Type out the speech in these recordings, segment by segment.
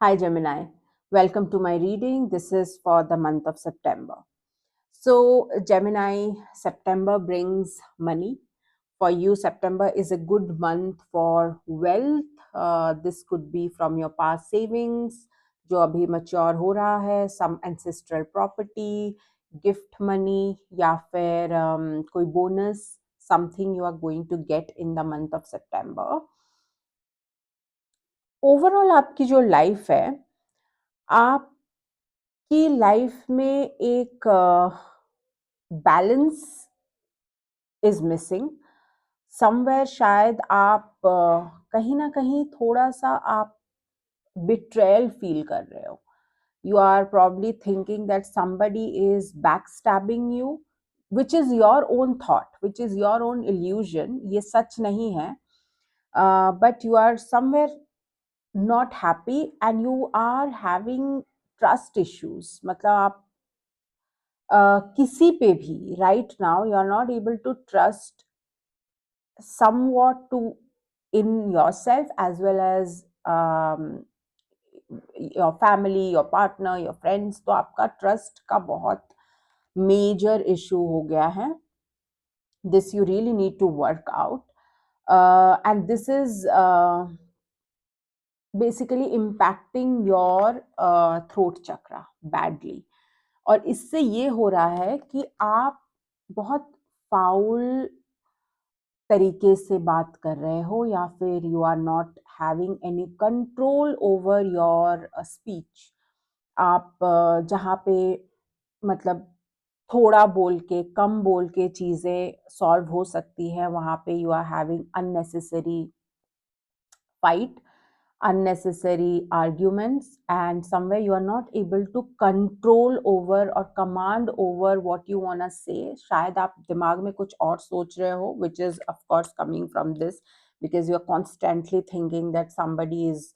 Hi, Gemini. Welcome to my reading. This is for the month of September. So, Gemini, September brings money. For you, September is a good month for wealth. This could be from your past savings, जो अभी mature हो रहा है, some ancestral property, gift money, या फिर कोई bonus, something you are going to get in the month of September. Overall आपकी जो लाइफ है, आपकी लाइफ में एक बैलेंस इज मिसिंग समवेयर। शायद आप कहीं ना कहीं थोड़ा सा आप बिट्रेयल फील कर रहे हो। You are probably thinking that somebody is backstabbing you, which is your own thought, which is your own illusion. ये सच नहीं है, but you are somewhere not happy and you are having trust issues। मतलब आप किसी पे भी right now you are not able to trust somewhat to in yourself as well as your family, your partner, your friends। तो आपका trust का बहुत major issue हो गया है। This you really need to work out and this is basically impacting your throat chakra badly. और इससे ये हो रहा है कि आप बहुत फाउल तरीके से बात कर रहे हो या फिर you are not having any control over your speech. आप जहाँ पे मतलब थोड़ा बोल के कम बोल के चीज़ें सॉल्व हो सकती है, वहाँ पे you are having unnecessary fight, unnecessary arguments, and somewhere you are not able to control over or command over what you want to say। शायद आप दिमाग में कुछ और सोच रहे हो, which is of course coming from this because you are constantly thinking that somebody is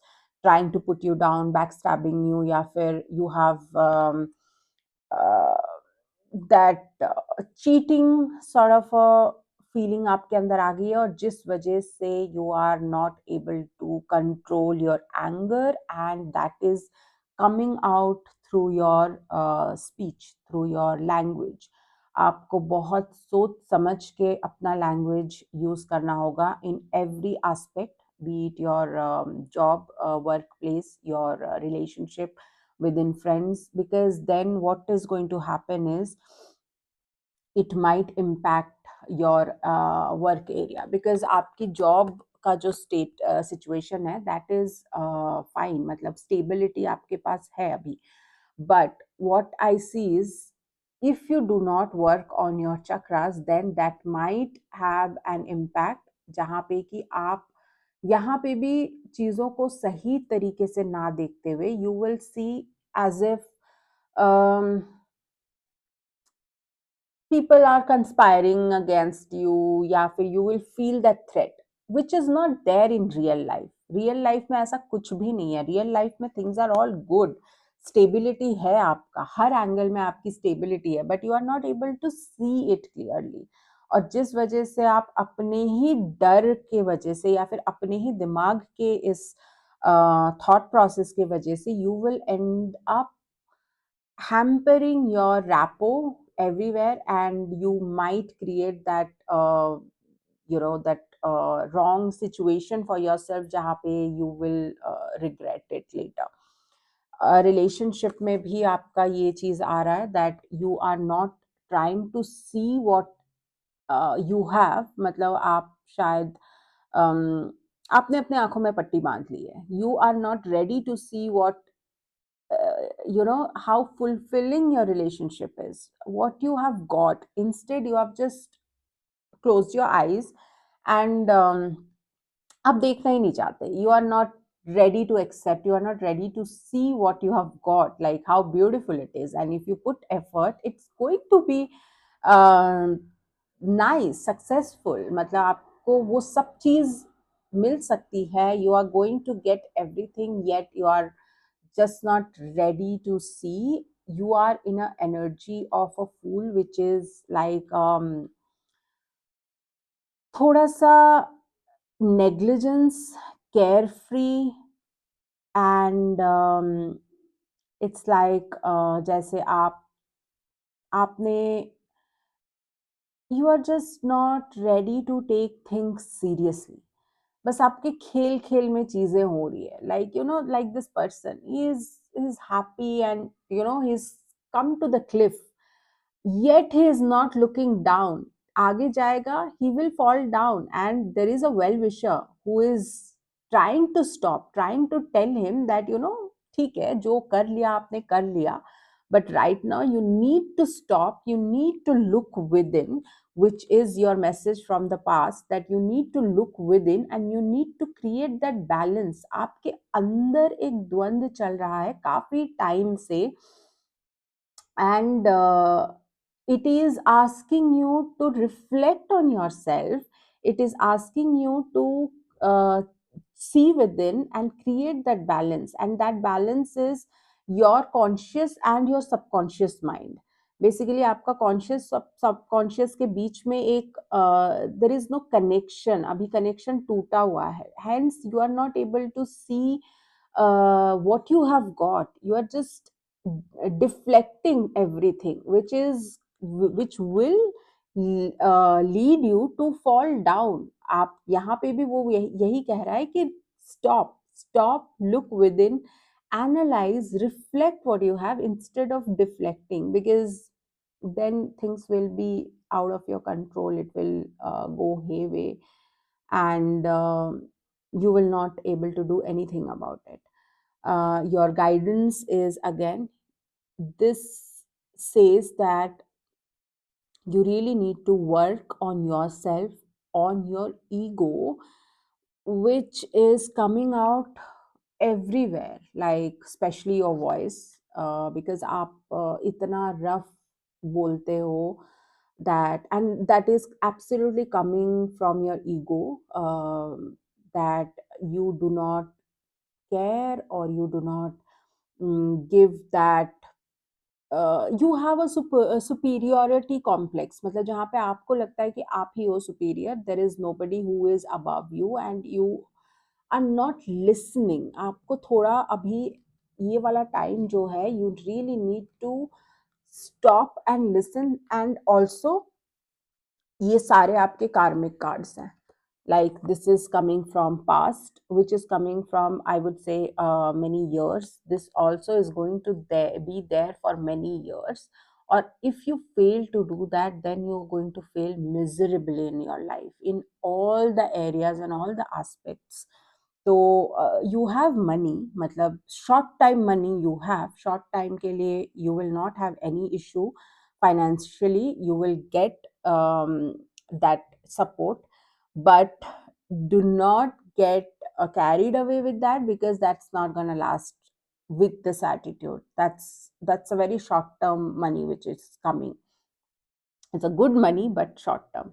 trying to put you down, backstabbing you, या फिर you have uh, that cheating sort of a feeling आपके अंदर आ गई है, और जिस वजह से you are not able to control your anger and that is coming out through your speech, through your language. आपको बहुत सोच समझ के अपना लैंग्वेज यूज करना होगा in every aspect, B it your job, work place, your relationship within friends, because then what is going to happen is it might impact your work area, because आपकी job का जो state situation है that is fine, मतलब stability आपके पास है अभी। But what I see is if you do not work on your chakras then that might have an impact, जहाँ पे कि आप यहाँ पे भी चीज़ों को सही तरीके से ना देखते हुए you will see as if people are conspiring against you, या फिर you will feel that threat which is not there in real life। real life में ऐसा कुछ भी नहीं है। real life में things are all good, stability है, आपका हर एंगल में आपकी स्टेबिलिटी है, but you are not able to see it clearly. और जिस वजह से आप अपने ही डर के वजह से या फिर अपने ही दिमाग के इस थॉट प्रोसेस के वजह से you will and up hampering your rapport everywhere, and you might create that wrong situation for yourself जहाँ पे you will regret it later। Relationship में भी आपका ये चीज आ रहा है that you are not trying to see what you have. मतलब आप शायद आपने अपने आंखों में पट्टी बांध ली है। You are not ready to see what how fulfilling your relationship is, what you have got। instead you have just closed your eyes and आप देखना ही नहीं चाहते। you are not ready to accept, you are not ready to see what you have got, like how beautiful it is, and if you put effort it's going to be uh, nice, successful। मतलब आपको वो सब चीज मिल सकती है, you are going to get everything, yet you are just not ready to see। you are in a energy of a fool which is like थोड़ा सा negligence, care free, and it's like जैसे आपने you are just not ready to take things seriously. बस आपके खेल खेल में चीजें हो रही है, like you know, like this person is happy and you know he is come to the cliff, yet he is not looking down. आगे जाएगा, he will fall down, and there is a well wisher who is trying to stop, trying to tell him that you know, ठीक है, जो कर लिया आपने कर लिया, but right now you need to stop, you need to look within, which is your message from the past, that you need to look within and you need to create that balance. आपके अंदर एक द्वंद चल रहा है काफी time से, and it is asking you to reflect on yourself. It is asking you to see within and create that balance, and that balance is your conscious and your subconscious mind. Basically आपका conscious subconscious के बीच में एक there is no connection, अभी connection टूटा हुआ है, hence you are not able to see what you have got. You are just deflecting everything, which will lead you to fall down. आप यहाँ पे भी वो यही कह रहा है कि stop, look within, analyze, reflect what you have instead of deflecting, because then things will be out of your control. It will go hayway, and you will not able to do anything about it. Your guidance is, again, this says that you really need to work on yourself, on your ego, which is coming out everywhere, like especially your voice, because आप इतना rough बोलते हो, that, and that is absolutely coming from your ego, that you do not care, or you do not give that, you have a superiority complex, मतलब जहाँ पे आपको लगता है कि आप ही हो superior, there is nobody who is above you, and you are not listening. आपको थोड़ा अभी ये वाला टाइम जो है, you really need to stop and listen. And also ये सारे आपके karmic cards हैं, like this is coming from past, which is coming from, I would say, many years. This also is going to be there for many years, or if you fail to do that, then you're going to fail miserably in your life, in all the areas and all the aspects. So you have money, मतलब short time money you have, short time के लिए you will not have any issue financially, you will get that support, but do not get carried away with that, because that's not going to last. With this attitude, that's a very short term money which is coming. It's a good money, but short term.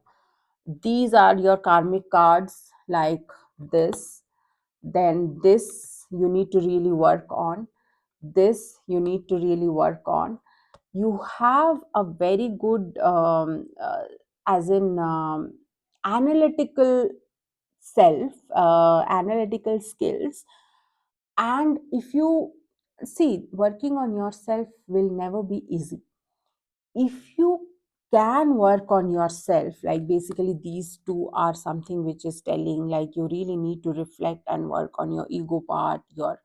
These are your karmic cards, like this. Then this you need to really work on, this you need to really work on. You have a very good as in analytical self, analytical skills. And if you see, working on yourself will never be easy. If you can work on yourself, like basically these two are something which is telling, like you really need to reflect and work on your ego part, your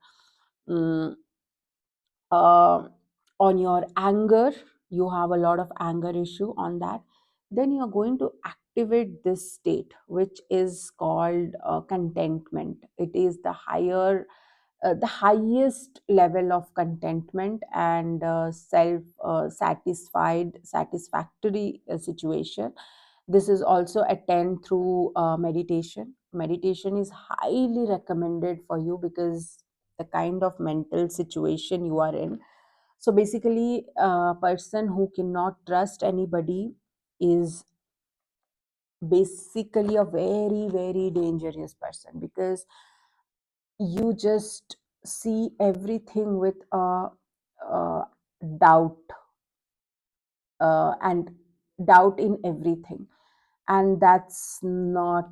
um, uh, on your anger. You have a lot of anger issue on that, then you're going to activate this state, which is called contentment. It is the highest level of contentment and self satisfied, satisfactory situation. This is also attained through meditation. Meditation is highly recommended for you, because the kind of mental situation you are in. So basically, a person who cannot trust anybody is basically a very, very dangerous person, because you just see everything with a doubt, and doubt in everything, and that's not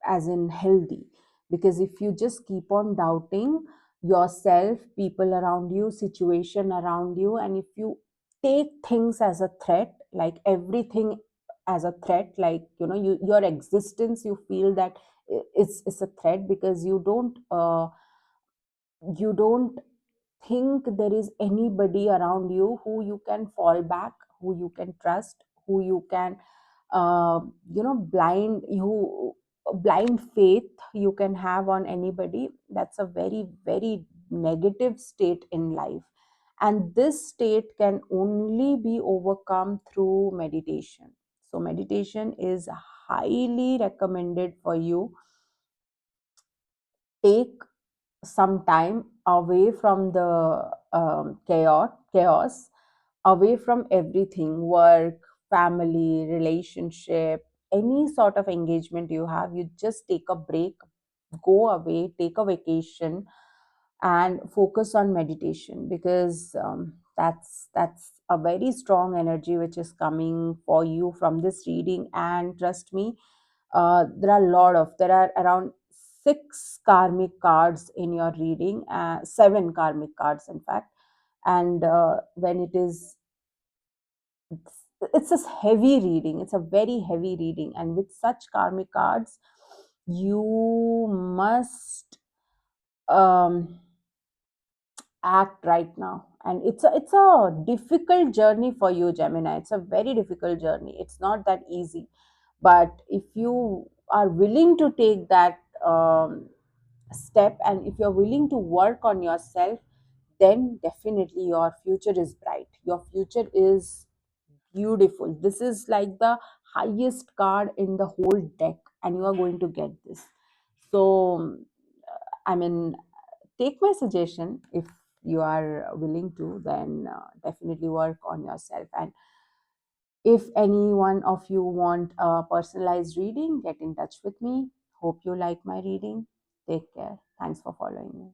as in healthy. Because if you just keep on doubting yourself, people around you, situation around you, and if you take things as a threat, like everything as a threat, like your existence, you feel that it's a threat, because you don't think there is anybody around you who you can fall back, who you can trust, who you can blind faith you can have on anybody. That's a very, very negative state in life, and this state can only be overcome through meditation. So meditation is highly recommended for you. Take some time away from the chaos, away from everything, work, family, relationship, any sort of engagement you have. You just take a break, go away, take a vacation, and focus on meditation, because that's a very strong energy which is coming for you from this reading. And trust me, there are around six karmic cards in your reading, seven karmic cards in fact. And when it's a heavy reading, it's a very heavy reading, and with such karmic cards, you must um, act right now. And it's a difficult journey for you, Gemini. It's a very difficult journey, it's not that easy. But if you are willing to take that step, and if you're willing to work on yourself, then definitely your future is bright, your future is beautiful. This is like the highest card in the whole deck, and you are going to get this. So I mean, take my suggestion. If you are willing to, then definitely work on yourself. And if any one of you want a personalized reading, get in touch with me. Hope you like my reading. Take care. Thanks for following me.